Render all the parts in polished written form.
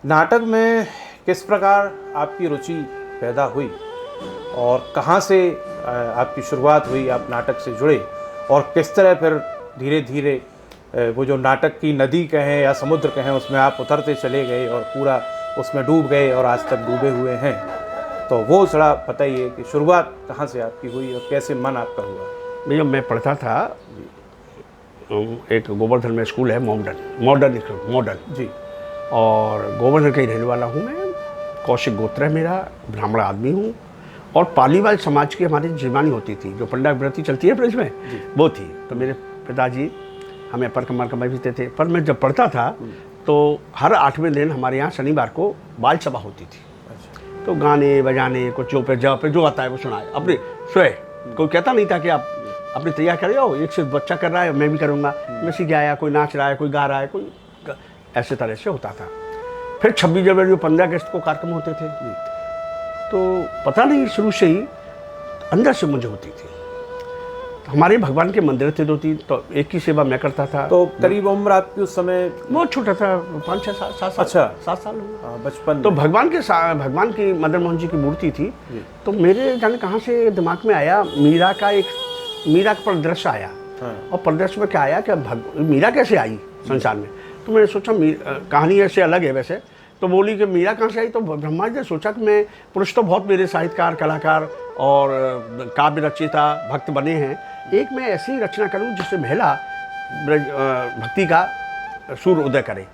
नाटक में किस प्रकार आपकी रुचि पैदा हुई और कहाँ से आपकी शुरुआत हुई, आप नाटक से जुड़े और किस तरह फिर धीरे धीरे वो जो नाटक की नदी कहें या समुद्र कहें उसमें आप उतरते चले गए और पूरा उसमें डूब गए और आज तक डूबे हुए हैं। तो वो थोड़ा बताइए कि शुरुआत कहाँ से आपकी हुई और कैसे मन आपका हुआ। भैया मैं पढ़ता था, एक गोवर्धन में स्कूल है, मॉडर्न जी। और गोवर्धन का ही रहने वाला हूँ मैं। कौशिक गोत्र है मेरा, ब्राह्मण आदमी हूँ। और पालीवाल समाज की हमारी जीवानी होती थी, जो पंडा व्रती चलती है ब्रज में, वो थी। तो मेरे पिताजी हमें पर कमर कमाई भेजते थे। पर मैं जब पढ़ता था तो हर 8वें दिन हमारे यहाँ शनिवार को बाल सभा होती थी। तो गाने बजाने कुछ जो आता है वो सुनाए अपने स्वयं। कोई कहता नहीं था कि आप अपनी तैयार कर हो, एक से बच्चा कर रहा है मैं भी करूँगा, मैं सीख आया, कोई नाच रहा है, कोई गा रहा है, कोई ऐसे तरह से होता था। फिर 26 जनवरी 15 अगस्त को कार्यक्रम होते थे। तो पता नहीं शुरू से ही अंदर से मुझे होती थी। हमारे भगवान के मंदिर थे 2-3, तो एक की सेवा मैं करता था। तो करीब उम्र आपकी उस समय? बहुत छोटा था, 5-6 साल, 7 साल। अच्छा, 7 साल बचपन। तो भगवान की मदन मोहन जी की मूर्ति थी। तो मेरे जाने कहाँ से दिमाग में आया, मीरा का परिदृश्य आया। और परिदृश्य में क्या आया कि मीरा कैसे आई संसार में। तो मैंने सोचा कहानी ऐसे अलग है वैसे। तो बोली कि मीरा कहाँ से आई। तो ब्रह्मा जी ने सोचा कि मैं पुरुष तो बहुत मेरे साहित्यकार, कलाकार और काव्य रचयिता, भक्त बने हैं, एक मैं ऐसी रचना करूं जिससे महिला भक्ति का सूर्य उदय करे।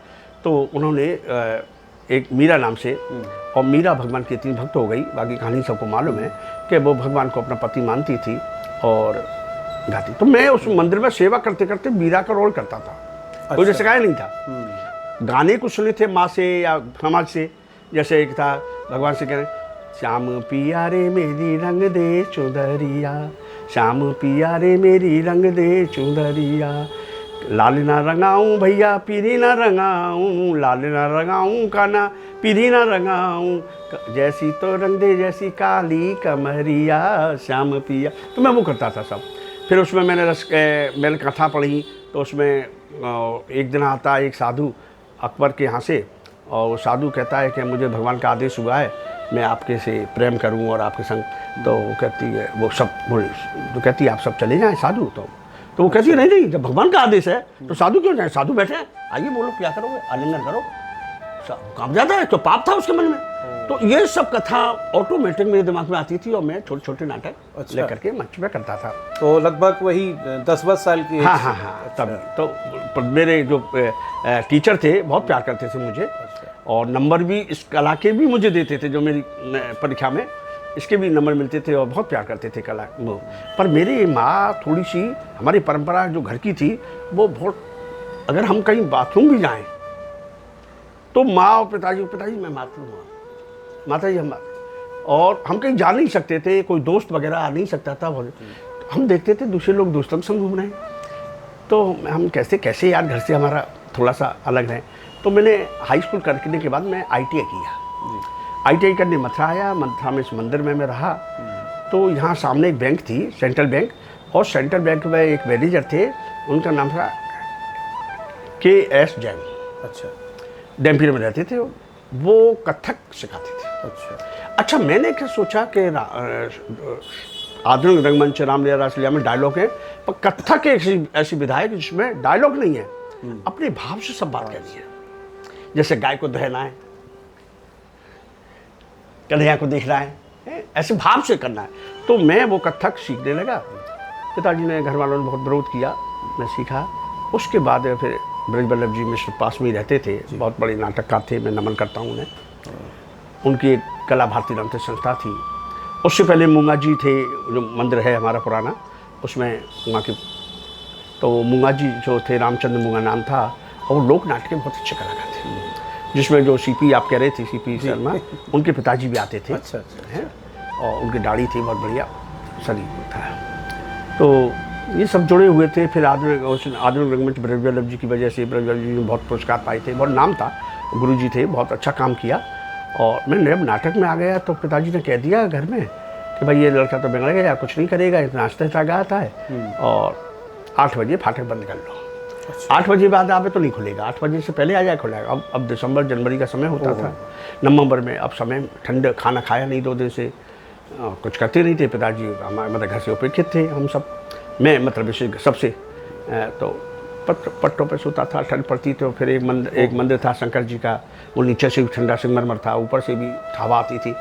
तो उन्होंने एक मीरा नाम से, और मीरा भगवान की इतनी भक्त हो गई, बाकी कहानी सबको मालूम है कि वो भगवान को अपना पति मानती थी और गाती। तो मैं उस मंदिर में सेवा करते करते मीरा का रोल करता था। अच्छा। कोई सिखाया नहीं था। गाने कुछ सुने थे माँ से या समाज से। जैसे एक था, भगवान से कह रहे, श्याम पिया रे मेरी रंग दे चुंदरिया, श्याम पिया रे मेरी रंग दे चुंदरिया, लाल ना रंगाऊं भैया पीरी ना रंगाऊं, लाल ना रंगाऊं काना पीरी ना रंगाऊं, जैसी तो रंग दे जैसी काली कमरिया, श्याम पिया। तो मैं वो करता था सब। फिर उसमें मैंने कथा पढ़ी। तो उसमें एक दिन आता एक साधु अकबर के यहाँ से, और वो साधु कहता है कि मुझे भगवान का आदेश हुआ है मैं आपके से प्रेम करूं और आपके संग। तो वो कहती है, वो सब बोले, तो कहती है आप सब चले जाएं साधु। तो वो कहती है नहीं, जब भगवान का आदेश है तो साधु क्यों जाए, साधु बैठे हैं, आइए बोलो क्या करोगे, आलिंगन करो। काम ज़्यादा है तो पाप था उसके मन में। तो ये सब कथा ऑटोमेटिक मेरे दिमाग में आती थी और मैं छोटे छोटे नाटक लेकर के मंच पे करता था। तो लगभग वही 10-12 साल की? हाँ। तब तो मेरे जो टीचर थे बहुत प्यार करते थे मुझे। और नंबर भी इस कला के भी मुझे देते थे, जो मेरी परीक्षा में इसके भी नंबर मिलते थे और बहुत प्यार करते थे कला वो। पर मेरी माँ थोड़ी सी, हमारी परंपरा जो घर की थी वो बहुत, अगर हम कहीं बाथरूम भी जाएं तो माँ और पिताजी मैं माता जी हम, और हम कहीं जा नहीं सकते थे, कोई दोस्त वगैरह आ नहीं सकता था। हम देखते थे दूसरे लोग दोस्तों के संग घूम रहे हैं, तो हम कैसे यार घर से हमारा थोड़ा सा अलग है। तो मैंने हाई स्कूल करने के बाद मैं ITI किया। ITI करने मथुरा आया। मथुरा में इस मंदिर में मैं रहा। तो यहाँ सामने एक बैंक थी, सेंट्रल बैंक, और सेंट्रल बैंक में एक मैनेजर थे, उनका नाम था KS जैन। अच्छा। डैम्पियर में रहते थे, वो कथक सिखाते थे। अच्छा, मैंने क्या सोचा कि आधुनिक रंगमंच, रामलीला, रासलीला में डायलॉग है, पर कथक एक ऐसी विधा है जिसमें डायलॉग नहीं है, अपने भाव से सब बात करनी है। जैसे गाय को दहना है, कन्हैया को देख रहा है, ऐसे भाव से करना है। तो मैं वो कथक सीखने लगा। पिताजी ने, घर वालों ने बहुत विरोध किया, मैं सीखा। उसके बाद फिर ब्रजवल्लभ जी मिश्र पास में ही रहते थे, बहुत बड़े नाटककार थे, मैं नमन करता हूँ उन्हें। उनकी एक कला भारती नाम से संस्था थी। उससे पहले मूंगा जी थे, जो मंदिर है हमारा पुराना, उसमें वहाँ के, तो मूंगा जी जो थे, रामचंद्र मूंगा नाम था, और वो लोक नाटक के बहुत अच्छे कलाकार थे, जिसमें जो CP आप कह रहे थे, CP शर्मा, उनके पिताजी भी आते थे। अच्छा। हैं, और उनकी दाढ़ी थी बहुत बढ़िया, शरीर था। तो ये सब जुड़े हुए थे। फिर आधुनिक रंगमंच ब्रजवल्लभ जी की वजह से, ब्रजवल्लभ जी ने बहुत पुरस्कार पाए थे, बहुत नाम था, गुरुजी थे, बहुत अच्छा काम किया। और मैं जब नाटक में आ गया तो पिताजी ने कह दिया घर में कि भाई ये लड़का तो बिगड़ गया, कुछ नहीं करेगा, इतना नाचता गाता है, और 8 बजे फाटक बंद कर लो। 8 बजे बाद आवे तो नहीं खुलेगा, 8 बजे से पहले आ जाए खुलेगा। अब दिसंबर जनवरी का समय होता था, नवंबर में। अब समय ठंड, खाना खाया नहीं 2 दिन से, कुछ करते नहीं थे पिताजी, हमारे मतलब घर से उपेक्षित थे हम सब। मैं मतलब विशेष सबसे तो पट्टों पे सोता था, ठंड पड़ती तो फिर एक मंदिर था शंकर जी का, वो नीचे से भी ठंडा संगमरमर था, ऊपर से भी हवा आती थी।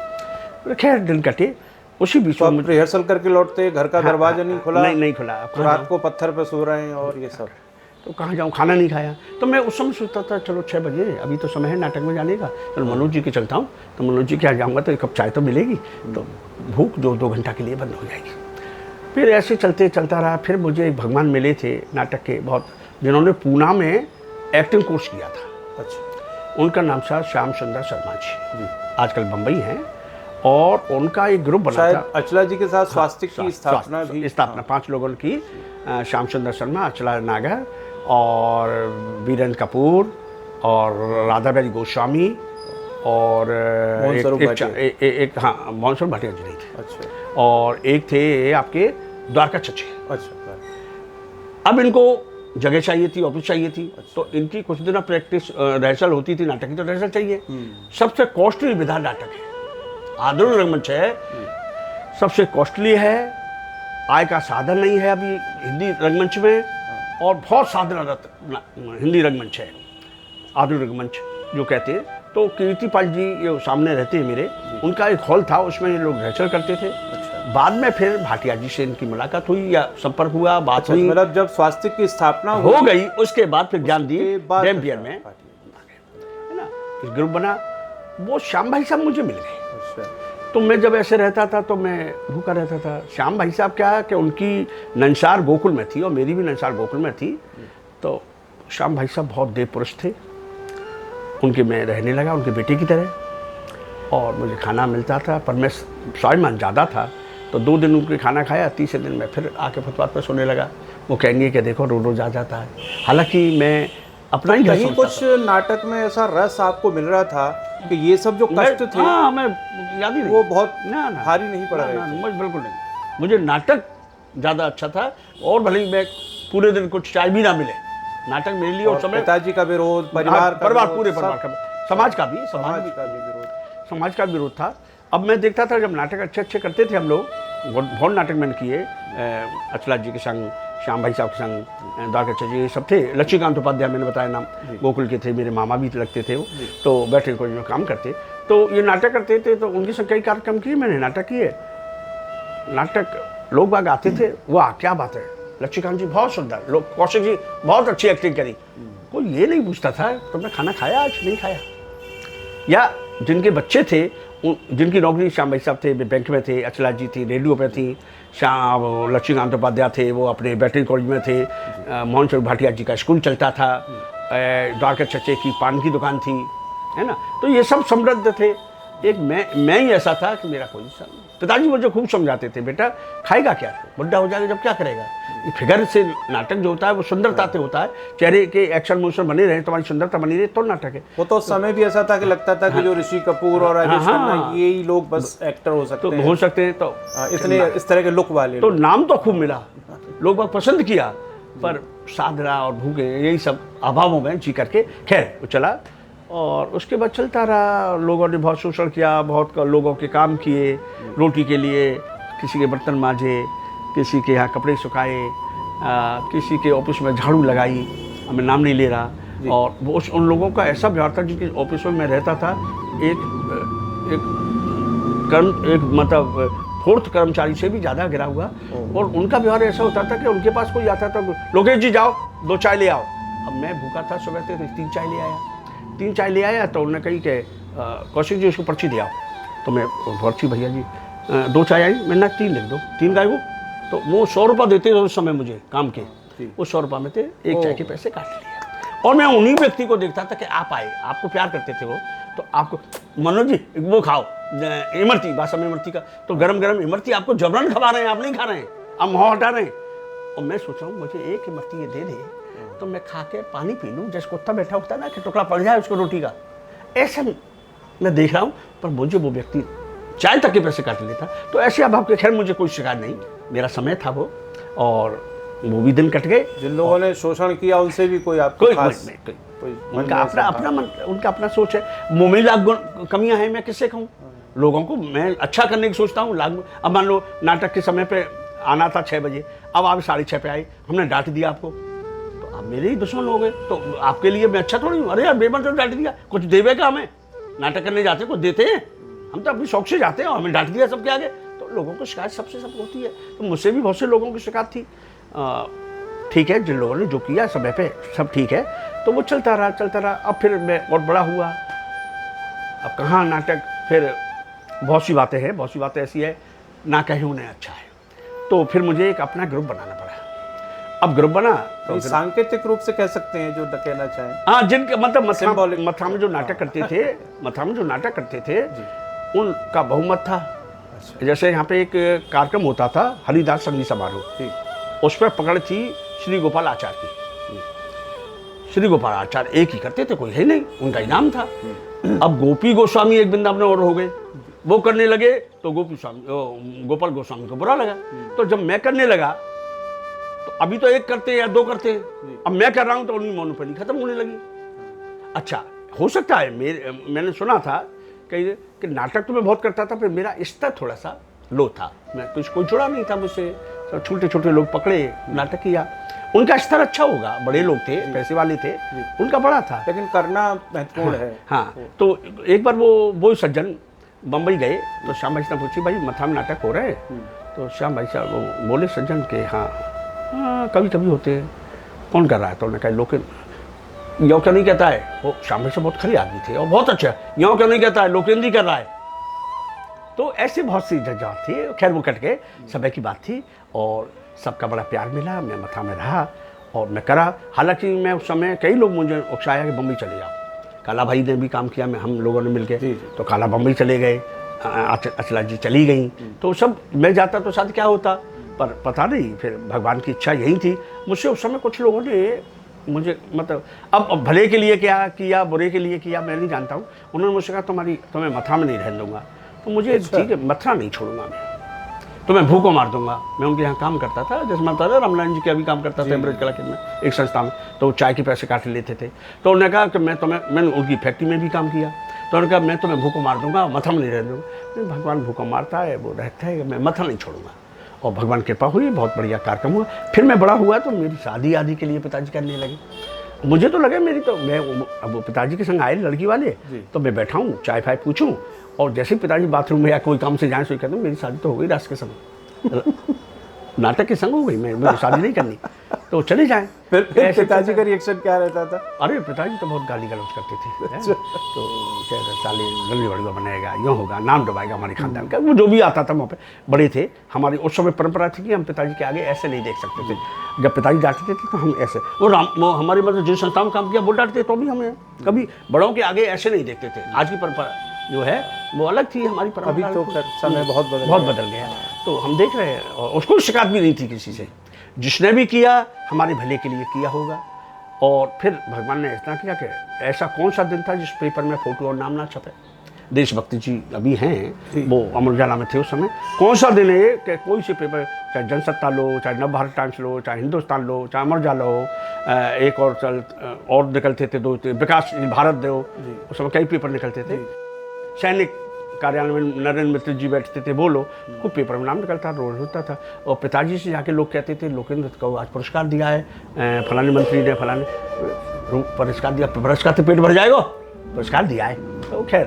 खैर दिन कटे। उसी बीच में रिहर्सल करके लौटते, घर का दरवाजा नहीं खुला, नहीं खुला, रात को पत्थर पे सो रहे हैं और ये सब। तो कहाँ जाऊँ, खाना नहीं खाया। तो मैं उस समय सोचता था चलो 6 बजे अभी तो समय है नाटक में जाने का, चलो मनोज जी के चलता हूँ। तो मनोज जी के यहाँ जाऊँगा तो 1 कप चाय तो मिलेगी, तो भूख 2 घंटा के लिए बंद हो जाएगी। फिर ऐसे चलता रहा। फिर मुझे एक भगवान मिले थे नाटक के बहुत, जिन्होंने पूना में एक्टिंग कोर्स किया था। अच्छा। उनका नाम था श्याम सुंदर शर्मा जी, आजकल बम्बई हैं। और उनका एक ग्रुप बना था, अचला जी के साथ स्वास्तिक की स्थापना भी, 5 लोगों की, श्याम सुंदर शर्मा, अचला नागर और वीरेंद्र कपूर और राधाबाई गोस्वामी और एक हाँ मोहन स्वरूप भाटिया जी नहीं थे। अच्छा। और एक थे आपके द्वारका चचे। अच्छा। अब इनको जगह चाहिए थी, ऑफिस चाहिए थी। तो इनकी कुछ दिन प्रैक्टिस रिहर्सल होती थी नाटक की, तो रिहर्सल चाहिए। सबसे कॉस्टली विधा नाटक है, आधुनिक रंगमंच है, सबसे कॉस्टली है, आय का साधन नहीं है अभी हिंदी रंगमंच में, और बहुत साधनरत हिंदी रंगमंच है, आधुनिक रंगमंच जो कहते हैं। तो कीर्तिपाल जी ये सामने रहते हैं मेरे, उनका एक हॉल था, उसमें ये लोग रिहर्सल करते थे। बाद में फिर भाटिया जी से इनकी मुलाकात हुई या संपर्क हुआ, बात हुई। मतलब जब स्वास्तिक की स्थापना हो गई उसके बाद फिर ज्ञानदीप डैम्पियर में, है ना, इस ग्रुप बना। वो श्याम भाई साहब मुझे मिल गए। तो मैं जब ऐसे रहता था तो मैं भूखा रहता था। श्याम भाई साहब क्या है कि उनकी नंसार गोकुल में थी और मेरी भी नंसार गोकुल में थी। तो श्याम भाई साहब बहुत देव पुरुष थे, उनके मैं रहने लगा उनके बेटे की तरह, और मुझे खाना मिलता था। पर मैं स्वाभिमान ज़्यादा था, तो 2 दिन उनके खाना खाया, तीसरे दिन मैं फिर आके फुटपाथ पर सोने लगा। वो कहेंगे कि देखो रोज आ जाता है। हालांकि मैं अपना ही कहीं कुछ नाटक में ऐसा रस आपको मिल रहा था कि ये सब जो कष्ट थे, हाँ मैं याद ही नहीं, वो बहुत ना भारी नहीं पड़ा रहे थे। मुझे बिल्कुल नहीं, मुझे नाटक ज़्यादा अच्छा था। और भले ही मैं पूरे दिन कुछ चाय भी ना मिले, नाटक मेरे लिए उस समय पिताजी का विरोध, परिवार पूरे परिवार का, समाज का भी विरोध था। अब मैं देखता था जब नाटक अच्छे करते थे हम लोग, बहुत नाटक मैंने किए, अचला जी के संग, श्याम भाई साहब के संग, द्वारका जी सब थे, लक्ष्मीकांत उपाध्याय मैंने बताया नाम, गोकुल के थे, मेरे मामा भी लगते थे वो। तो बैठे कोई में काम करते, तो ये नाटक करते थे। तो उनके संग कई कार्यक्रम किए मैंने, नाटक किए। नाटक लोग बाग आते थे, वाह क्या बात है, लक्ष्मीकांत जी बहुत सुंदर, लोग कौशिक जी बहुत अच्छी एक्टिंग करी। कोई ये नहीं पूछता था तुमने खाना खाया आज, नहीं खाया। या जिनके बच्चे थे, जिनकी नौकरी, श्याम भाई साहब थे बैंक में थे, अचला जी थी रेडियो पे थी, श्याम लक्ष्मीकांत उपाध्याय थे वो अपने बैटरी कॉलेज में थे, मोहन स्वरूप भाटिया जी का स्कूल चलता था, द्वारका चचे की पान की दुकान थी, है ना। तो ये सब समृद्ध थे। एक मैं ही ऐसा था कि मेरा कोई सा, पिताजी मुझे खूब समझाते थे, बेटा खाएगा क्या, बुढ़ा हो जाएगा जब क्या करेगा। फिगर से नाटक जो होता है वो सुंदरता से होता है, चेहरे के एक्शन मोशन बने रहे, तुम्हारी सुंदरता बनी रहे तो नाटक है। वो तो समय भी ऐसा था कि लगता था कि जो ऋषि कपूर और राजेश खन्ना यही लोग बस एक्टर हो सकते हैं, तो इतने इस तरह के लुक वाले। तो नाम तो खूब मिला, लोग बहुत पसंद किया, पर साधना और भूखे यही सब अभावों में जी करके खैर वो चला। और उसके बाद चलता रहा, लोगों ने बहुत शोषण किया, बहुत लोगों के काम किए रोटी के लिए, किसी के बर्तन मांजे, किसी के यहाँ कपड़े सुखाए, किसी के ऑफिस में झाड़ू लगाई, मैं नाम नहीं ले रहा। और वो उन लोगों का ऐसा व्यवहार था जिनके ऑफिस में मैं रहता था, एक मतलब 4th कर्मचारी से भी ज़्यादा गिरा हुआ। और उनका व्यवहार ऐसा होता था कि उनके पास कोई आता था, लोकेश जी जाओ 2 चाय ले आओ। अब मैं भूखा था सुबह से, तो 3 चाय ले आया। 3 चाय ले आया तो उन्होंने कही कि कौशिक जी उसको पर्ची दे आओ। तो मैं पर्ची भैया जी 2 चाय आई, मैंने 3 लिख दो, 3 गाय वो। तो वो 100 रुपये देते थे उस समय मुझे काम के, वो 100 रुपये में थे, 1 चाय के पैसे काट लिए। और मैं उन्हीं व्यक्ति को देखता था कि आप आए, आपको प्यार करते थे वो, तो आपको मनोज जी वो खाओ इमरती, बासम इमरती का, तो गरम गरम इमरती आपको जबरन खवा रहे हैं, आप नहीं खा रहे हैं, आप मुँह हटा रहे हैं। और मैं सोच रहा हूँ मुझे 1 इमरती ये दे दे तो मैं खा के पानी पी लूँ, जैसे कुत्ता बैठा होता है ना कि टुकड़ा पड़ जाए उसको रोटी का, ऐसा मैं देख रहा हूँ। पर मुझे वो व्यक्ति चाय तक के पैसे काट लेता। तो ऐसे अभाव के खैर मुझे कोई शिकायत नहीं, मेरा समय था वो। और वो भी दिन कट गए। जिन लोगों ने शोषण किया उनसे भी कोई आपको कोई खास नहीं, कोई मन उनका में अपना ऐसा अपना मन, उनका अपना सोच है। मुंह में लाख कमियां हैं, मैं किससे कहूँ? लोगों को मैं अच्छा करने की सोचता हूँ, लाख। अब मान लो नाटक के समय पे आना था 6 बजे, अब आप 6:30 पे आए, हमने डांट दिया आपको, तो आप मेरे ही दुश्मन हो गए। तो आपके लिए मैं अच्छा थोड़ी हूँ? अरे यार बेमतलब डांट दिया, कुछ देवे का हमें? नाटक करने जाते कुछ देते हैं? हम तो अपनी शौक से जाते हैं और हमें डांट दिया सबके आगे। तो लोगों को शिकायत सबसे सब होती है। तो मुझसे भी बहुत से लोगों की शिकायत थी। ठीक है, जिन लोगों ने जो किया समय पे सब ठीक है, तो वो चलता रहा। अब फिर मैं और बड़ा हुआ, अब कहाँ नाटक, फिर बहुत सी बातें हैं, बहुत सी बातें ऐसी है ना कहीं उन्हें अच्छा है। तो फिर मुझे एक अपना ग्रुप बनाना पड़ा। अब ग्रुप बना तो नहीं, सांकेतिक रूप से कह सकते हैं जो कहना चाहें। हाँ, जिनके मतलब Symbolic। मथा में जो नाटक करते थे, मथा में जो नाटक करते थे, उनका बहुमत था। जैसे यहाँ पे एक कार्यक्रम होता था, हरिदास संगीत समारोह, उस पर पकड़ थी श्री गोपाल आचार्य की। श्री गोपाल आचार्य एक ही करते थे, कोई है नहीं, उनका इनाम था। अब गोपी गोस्वामी एक वृंदावन और हो गए, वो करने लगे तो गोपाल गोस्वामी को बुरा लगा। तो जब मैं करने लगा तो अभी तो एक करते या 2 करते, अब मैं कर रहा हूं तो उनकी मोनोपोली खत्म होने लगी। अच्छा, हो सकता है मैंने सुना था कि नाटक तो मैं बहुत करता था, फिर मेरा स्तर थोड़ा सा लो था, मैं कुछ कोई जुड़ा नहीं था मुझसे। तो छोटे छोटे लोग पकड़े, नाटक किया, उनका स्तर अच्छा होगा, बड़े लोग थे, पैसे वाले थे, उनका बड़ा था, लेकिन करना महत्वपूर्ण है। हाँ, तो एक बार वो सज्जन बम्बई गए, तो श्याम भाई साहब पूछी, भाई मथा में नाटक हो रहे हैं? तो श्याम भाई साहब वो बोले सज्जन के हाँ कभी कभी होते हैं। कौन कर रहा है? तो उन्होंने कहा लोकेन। यो क्यों नहीं कहता है? वो श्याम भाई साहब बहुत खरी आदमी थे और बहुत अच्छा, यो क्यों नहीं कहता है? लोकेन जी कर रहा है। तो ऐसे बहुत सी जगह थी। खैर वो कट गए, समय की बात थी और सबका बड़ा प्यार मिला। मैं मथा में रहा और मैं करा। हालांकि मैं उस समय कई लोग मुझे उकसाया कि बम्बई चले जाओ। काला भाई ने भी काम किया, हम लोगों ने मिलकर, तो काला बम्बई चले गए, अचला जी चली गई, तो सब मैं जाता तो शायद क्या होता, पर पता नहीं, फिर भगवान की इच्छा यही थी। मुझसे उस समय कुछ लोगों ने मुझे मतलब अब भले के लिए क्या किया, बुरे के लिए किया, मैं नहीं जानता हूँ। उन्होंने मुझसे कहा तुम्हें मथुरा में नहीं रहने दूंगा। तो मुझे ठीक है, मथुरा नहीं छोड़ूंगा मैं, तो मैं भूखों मार दूंगा। मैं उनके यहाँ काम करता था, जैसे मैं बता रहा, रामनारायण जी के अभी काम करता था ब्रज कला केंद्र में, एक संस्था में, तो चाय के पैसे काट लेते थे। तो उन्होंने कहा कि मैंने उनकी फैक्ट्री में भी काम किया, तो उन्होंने कहा मैं तुम्हें भूखों मार दूंगा, मथुरा में नहीं रहने दूंगा। भगवान भूखों मारता है, वो रहता है, मैं मथुरा नहीं छोड़ूंगा। और भगवान कृपा हुई, बहुत बढ़िया कार्यक्रम हुआ। फिर मैं बड़ा हुआ तो मेरी शादी आदि के लिए पिताजी करने लगे। मुझे तो लगे मेरी तो मैं अब पिताजी के संग आए लड़की वाले, तो मैं बैठा हूँ, चाय फाय पूछूं, और जैसे ही पिताजी बाथरूम में या कोई काम से जाए तो कहते मेरी शादी तो हो गई रात के समय, नाटक के संग हो गई, मैं शादी नहीं करनी, तो चले जाएं। फिर पिताजी का रिएक्शन क्या रहता था? अरे पिताजी तो बहुत गाली गलौज करते थे। तो कह रहे साले गली बड़ी बनेगा, यूँ होगा, नाम दबाएगा हमारे खानदान का। वो जो भी आता था वहाँ पे बड़े थे। हमारी उस समय परंपरा थी कि हम पिताजी के आगे ऐसे नहीं देख सकते थे। जब पिताजी डांटते थे तो हम ऐसे, वो हमारे मतलब जिन संस्थाओं में काम किया वो डांटते तो भी हमें कभी बड़ों के आगे ऐसे नहीं देखते थे। आज की परंपरा जो है वो अलग थी, हमारी परंपरा अभी तो समय बहुत बदल गया। तो हम देख रहे हैं, और उसको शिकायत भी नहीं थी किसी से। जिसने भी किया हमारे भले के लिए किया होगा। और फिर भगवान ने इतना किया कि ऐसा कौन सा दिन था जिस पेपर में फोटो और नाम ना छपे। देशभक्ति जी अभी हैं, वो अमर उजाला में थे उस समय। कौन सा दिन है कि कोई से पेपर, चाहे जनसत्ता लो, चाहे नव भारत टाइम्स लो, चाहे हिंदुस्तान लो, चाहे अमर उजाला हो, एक और निकलते थे 2 विकास भारत दो, उस समय कई पेपर निकलते थे। सैनिक कार्यालय में नरेंद्र मित्र जी बैठते थे, बोलो, खूब पेपर में नाम निकलता, रोज होता था। और पिताजी से जाके लोग कहते थे लोकेंद्र को आज पुरस्कार दिया है, फलाने मंत्री ने फलाने पुरस्कार दिया। पुरस्कार तो पेट भर जाएगा, पुरस्कार दिया है। तो खैर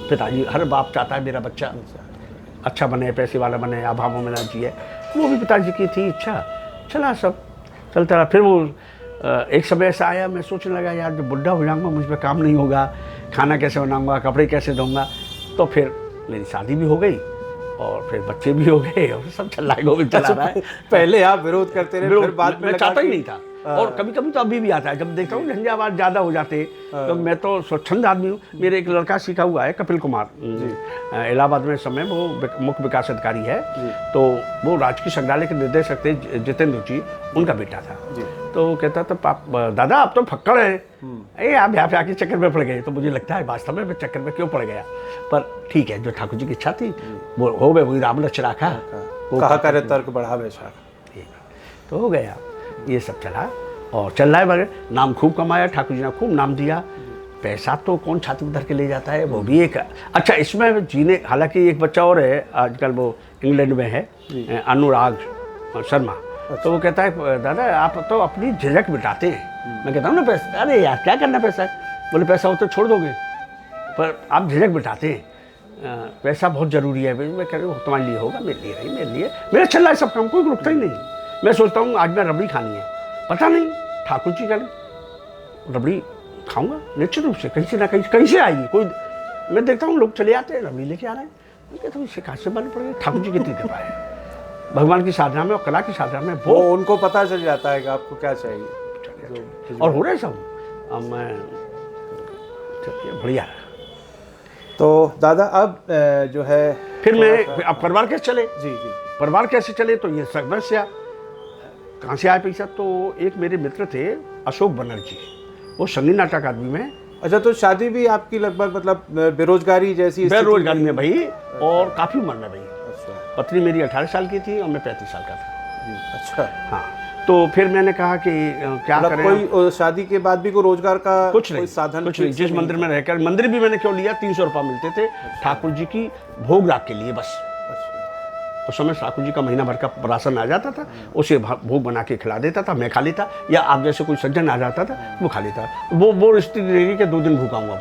पिताजी, हर बाप चाहता है मेरा बच्चा अच्छा बने, पैसे वाला बने, अभावों में ना जिए। वो भी पिताजी की थी इच्छा। चला सब चलता रहा। फिर वो एक समय ऐसा आया, मैं सोचने लगा यार जब बुढ़ा हो जाऊँगा मुझ पर काम नहीं होगा, खाना कैसे बनाऊँगा, कपड़े कैसे दूँगा। तो फिर मेरी शादी भी हो गई और फिर बच्चे भी हो गए और सब चल रहा है। पहले आप विरोध करते रहे, फिर बाद में मैं चाहता ही नहीं था। और कभी कभी तो अभी भी आता है, जब देखता हूँ झंझावात ज़्यादा हो जाते तो मैं तो स्वच्छंद आदमी हूँ। मेरे एक लड़का सीखा हुआ है, कपिल कुमार, इलाहाबाद में समय वो मुख्य विकास अधिकारी है। तो वो राजकीय संग्रहालय के निर्देशक थे जितेंद्र जी, उनका बेटा था। तो कहता था दादा आप तो फक्कड़ हैं, आप यहाँ पे आके चक्कर में पड़ गए। तो मुझे लगता है वास्तव में चक्कर में क्यों पड़ गया, पर ठीक है, जो ठाकुर जी की इच्छा थी वो हो गए, वही राम लक्ष्य रखा। कहा करे तर्क बढ़ावे शाख। तो हो गया, ये सब चला और चल रहा है वगैरह। नाम खूब कमाया, ठाकुर जी ने खूब नाम दिया। पैसा तो कौन छाती में धर के ले जाता है, वो भी एक अच्छा इसमें जीने। हालांकि एक बच्चा और है आजकल, वो इंग्लैंड में है, अनुराग शर्मा। तो वो कहता है दादा आप तो अपनी झिझक मिटाते हैं। मैं कहता हूँ ना पैसा, अरे यार क्या करना पैसा है। बोले पैसा हो तो छोड़ दोगे, पर आप झिझक मिटाते हैं, पैसा बहुत ज़रूरी है। मैं कह रहा हूँ तुम्हारे लिए होगा, मेरे लिए नहीं, मेरे लिए मेरा चल रहा है सब काम, कोई रुकता ही नहीं। मैं सोचता हूँ आज मैं रबड़ी खानी है, पता नहीं ठाकुर जी का रबड़ी खाऊंगा निश्चित रूप से, कहीं से ना कहीं से आएगी कोई। मैं देखता हूँ लोग चले आते हैं रबड़ी लेके आ रहे हैं, मैं कहता हूँ इससे कहाँ से मालूम पड़ेगा ठाकुर जी कितनी कृपा है भगवान की साधना में और कला की साधना में। वो उनको पता चल जाता है कि आपको क्या चाहिए, और हो रहा है सब। अब मैं बढ़िया। तो दादा अब जो है फिर मैं अब परिवार कैसे चले, जी जी, परिवार कैसे चले, तो ये समस्या कहाँ से आया पैसा। तो एक मेरे मित्र थे अशोक बनर्जी, वो संगीत नाटक अकादमी में। अच्छा, तो शादी भी आपकी लगभग मतलब बेरोजगारी जैसी बेरोजगारी में भाई, और काफ़ी उम्र में भाई। अच्छा, पत्नी मेरी 18 साल की थी और मैं 35 साल का था। अच्छा, हाँ, तो फिर मैंने कहा कि क्या मतलब करें। कोई शादी के बाद भी कोई रोजगार का कुछ नहीं, कोई साधन कुछ नहीं। जिस मंदिर में रहकर, मंदिर भी मैंने क्यों लिया, 300 रुपये मिलते थे ठाकुर जी की भोग राग के लिए बस। अच्छा, उस समय ठाकुर जी का महीना भर का राशन आ जाता था, उसे भोग बना के खिला देता था, मैं खा लेता, या आप जैसे कोई सज्जन आ जाता था वो खा लेता। वो स्थिति रही कि 2 दिन भूखा हूँ,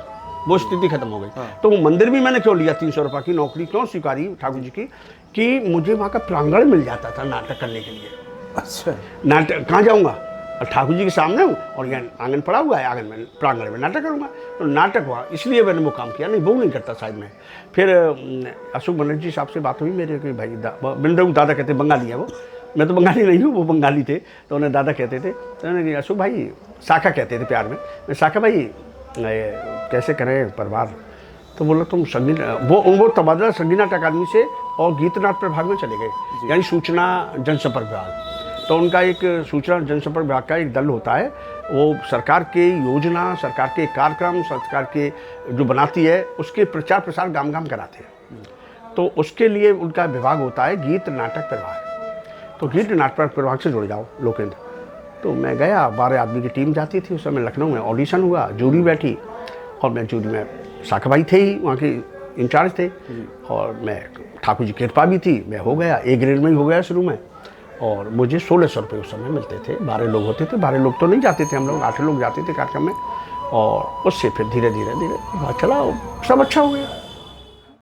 वो स्थिति खत्म हो गई। तो वो मंदिर भी मैंने क्यों लिया, 300 रुपये की नौकरी क्यों स्वीकारी ठाकुर जी की, कि मुझे वहाँ का प्रांगण मिल जाता था नाटक करने के लिए। अच्छा, नाटक कहाँ जाऊँगा, और ठाकुर जी के सामने हूँ और यहाँ आंगन पड़ा हुआ है, आंगन में प्रांगण में नाटक करूँगा। तो नाटक हुआ, इसलिए मैंने वो काम किया, नहीं वो नहीं करता शायद मैं। फिर अशोक बनर्जी साहब से बात हुई मेरे कि भाई बिंदु दादा कहते बंगाली है वो, मैं तो बंगाली नहीं हूँ, वो बंगाली थे, तो उन्हें दादा कहते थे। तो उन्होंने कहा अशोक भाई, शाखा कहते थे प्यार में, मैं शाखा भाई कैसे करें परिवार। तो बोला तुम संगीत, वो तबादला संगीत नाटक अकादमी से और गीत नाट्य प्रभाग में चले गए, यानी सूचना जनसंपर्क विभाग। तो उनका एक सूचना जनसंपर्क विभाग का एक दल होता है, वो सरकार के योजना, सरकार के कार्यक्रम, सरकार के जो बनाती है उसके प्रचार प्रसार गांव गांव कराते हैं। तो उसके लिए उनका विभाग होता है गीत नाटक प्रभाग। तो गीत नाटक प्रभाग से जुड़ जाओ लोकेंद्र। तो मैं गया, 12 आदमी की टीम जाती थी उस समय। लखनऊ में ऑडिशन हुआ, जूरी बैठी, और मैं जूरी में शाखा भाई थे ही वहाँ के इंचार्ज थे, और मैं ठाकुर जी की कृपा भी थी, मैं हो गया, A ग्रेड में ही हो गया शुरू में। और मुझे 1600 रुपये उस समय मिलते थे। 12 लोग होते थे, 12 लोग तो नहीं जाते थे हम लोग, 8 लोग जाते थे कार्यक्रम में। और उससे फिर धीरे धीरे धीरे चला, सब अच्छा हो गया।